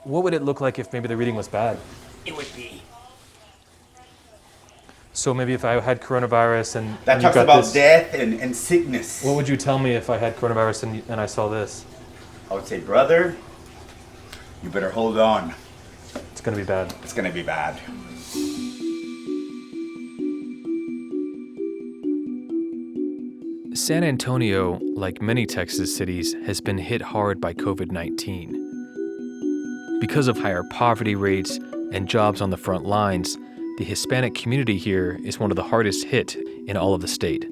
what would it look like if maybe the reading was bad? It would be. So maybe if I had coronavirus and That you talks got about this, death and sickness. what would you tell me if I had coronavirus and I saw this? I would say, brother, you better hold on. It's going to be bad. It's going to be bad. San Antonio, like many Texas cities, has been hit hard by COVID-19. Because of higher poverty rates and jobs on the front lines, the Hispanic community here is one of the hardest hit in all of the state.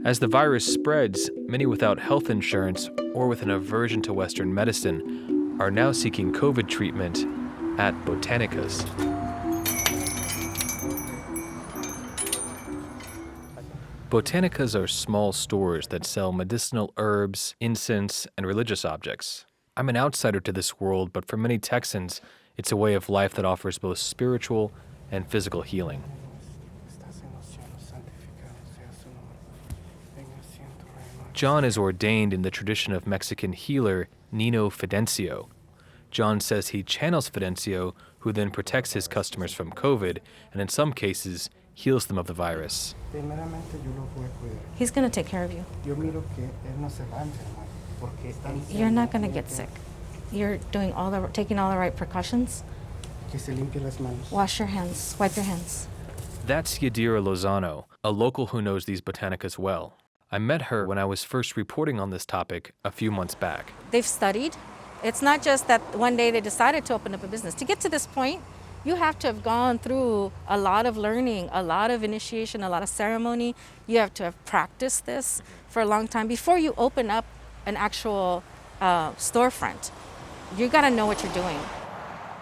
As the virus spreads, many without health insurance or with an aversion to Western medicine are now seeking COVID treatment at Botánicas. Botánicas are small stores that sell medicinal herbs, incense, and religious objects. I'm an outsider to this world, but for many Texans, it's a way of life that offers both spiritual and physical healing. John is ordained in the tradition of Mexican healer Nino Fidencio. John says he channels Fidencio, who then protects his customers from COVID, and in some cases, heals them of the virus. He's going to take care of you. You're not going to get sick. You're taking all the right precautions. Wash your hands, wipe your hands. That's Yadira Lozano, a local who knows these Botanicas well. I met her when I was first reporting on this topic a few months back. They've studied. It's not just that one day they decided to open up a business. To get to this point, you have to have gone through a lot of learning, a lot of initiation, a lot of ceremony. You have to have practiced this for a long time before you open up an actual storefront. You got to know what you're doing.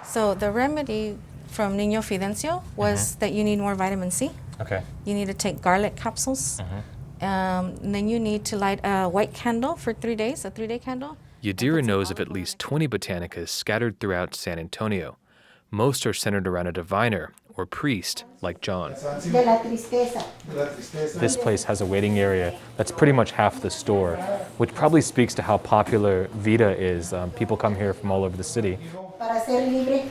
So the remedy from Nino Fidencio was that you need more vitamin C. Okay. You need to take garlic capsules. And then you need to light a white candle for 3 days, a 3-day candle. Yadira knows of at least 20 Botanicas scattered throughout San Antonio. Most are centered around a diviner or priest like John. This place has a waiting area that's pretty much half the store, which probably speaks to how popular Vida is. People come here from all over the city. Para ser libre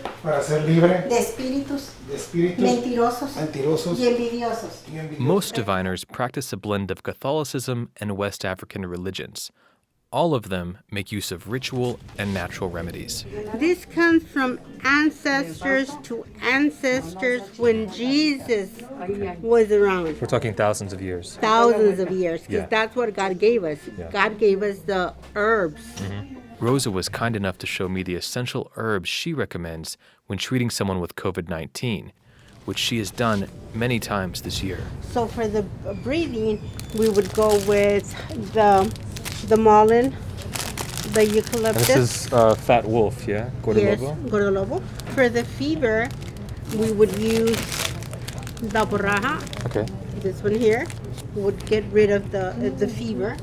de espíritus mentirosos y envidiosos. Most diviners practice a blend of Catholicism and West African religions. All of them make use of ritual and natural remedies. This comes from ancestors to ancestors when Jesus was around. We're talking thousands of years. Thousands of years, because Yeah. that's what God gave us. Yeah. God gave us the herbs. Rosa was kind enough to show me the essential herbs she recommends when treating someone with COVID-19, which she has done many times this year. So for the breathing, we would go with the mullein, the eucalyptus. This is Fat Wolf, yeah? Yes, Gordolobo? gordolobo. For the fever, we would use the borraja. Okay. This one here would get rid of the fever.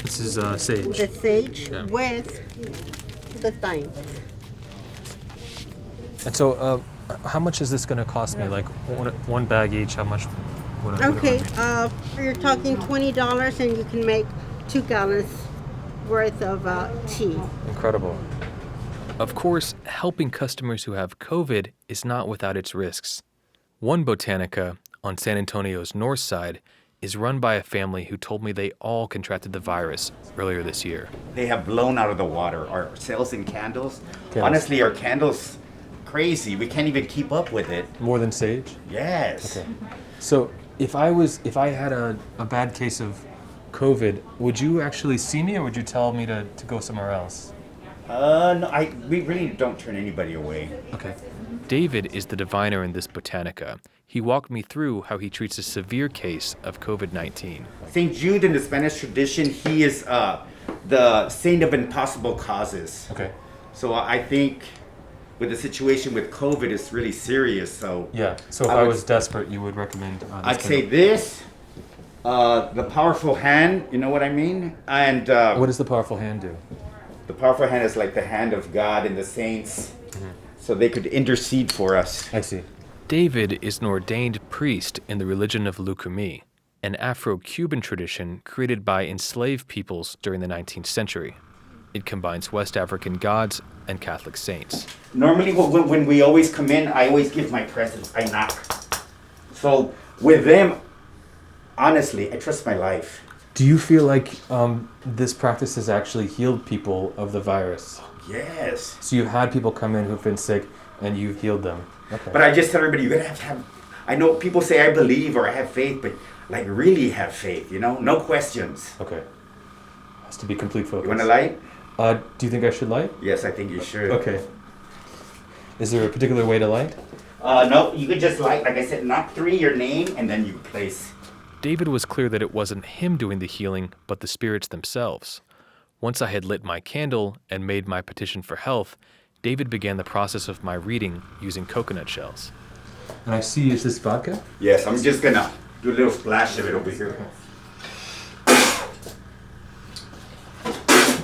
This is sage. The sage Yeah. with the thyme. And so, how much is this going to cost me? Like one bag each? How much? Would it Okay, be? you're talking $20, and you can make 2 gallons worth of tea. Incredible. Of course, helping customers who have COVID is not without its risks. One Botanica on San Antonio's north side is run by a family who told me they all contracted the virus earlier this year. They have blown out of the water. Our sales in candles, Candles. honestly, our candles, crazy. We can't even keep up with it. More than sage? Yes. Okay. So if I had a bad case of COVID, would you actually see me or would you tell me to go somewhere else? No, we really don't turn anybody away. Okay. David is the diviner in this Botanica. He walked me through how he treats a severe case of COVID-19. St. Jude in the Spanish tradition, he is the saint of impossible causes. Okay. So I think with the situation with COVID, it's really serious. So Yeah. So if I was desperate, you would recommend this I'd say this, the powerful hand, you know what I mean? And What does the powerful hand do? the powerful hand is like the hand of God and the saints, so they could intercede for us. I see. David is an ordained priest in the religion of Lucumí, an Afro-Cuban tradition created by enslaved peoples during the 19th century. It combines West African gods and Catholic saints. Normally, when we always come in, I always give my presents. I knock. So with them, honestly, I trust my life. Do you feel like this practice has actually healed people of the virus? Yes. So you've had people come in who've been sick and you've healed them. Okay. But I just tell everybody, you're going to have, I know people say I believe or I have faith, but like really have faith, you know? No questions. Okay. Has to be complete focus. You want to light? Do you think I should light? Yes, I think you should. Okay. Is there a particular way to light? No, you could just light, like I said, knock 3, your name, and then you place. David was clear that it wasn't him doing the healing, but the spirits themselves. Once I had lit my candle and made my petition for health, David began the process of my reading using coconut shells. And I see, is this vodka? Yes, I'm just gonna do a little splash of it over here.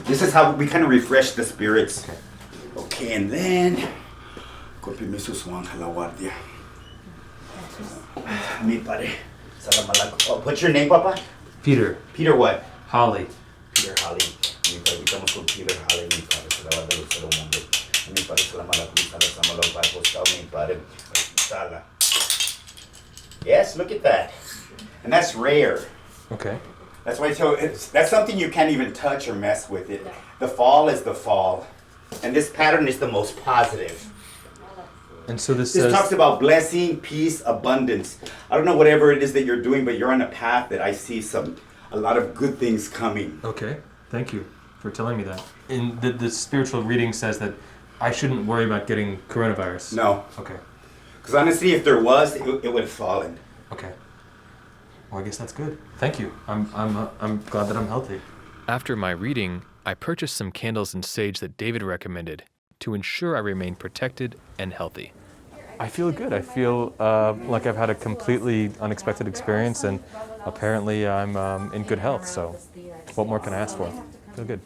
This is how we kind of refresh the spirits. Okay, and then, con permiso su ángel la guardia. Mi padre. What's your name, Papa? Peter. Peter what? Holley. Peter Holley. Mi padre, estamos con Peter Holley, mi padre, se la va a dar el mundo. Mi padre, se la mala cruz, se la mala barcos, mi padre, sala. Yes, look at that. And that's rare. Okay. That's why I tell you, that's something you can't even touch or mess with it. The fall is the fall. And this pattern is the most positive. And so this This says... talks about blessing, peace, abundance. I don't know whatever it is that you're doing, but you're on a path that I see a lot of good things coming. Okay, thank you for telling me that. And the spiritual reading says that I shouldn't worry about getting coronavirus. No. Okay. Because honestly, if there was, it would have fallen. Okay. Well, I guess that's good. Thank you. I'm glad that I'm healthy. After my reading, I purchased some candles and sage that David recommended to ensure I remain protected and healthy. I feel good. I feel like I've had a completely unexpected experience, and apparently I'm in good health. So, what more can I ask for? I feel good.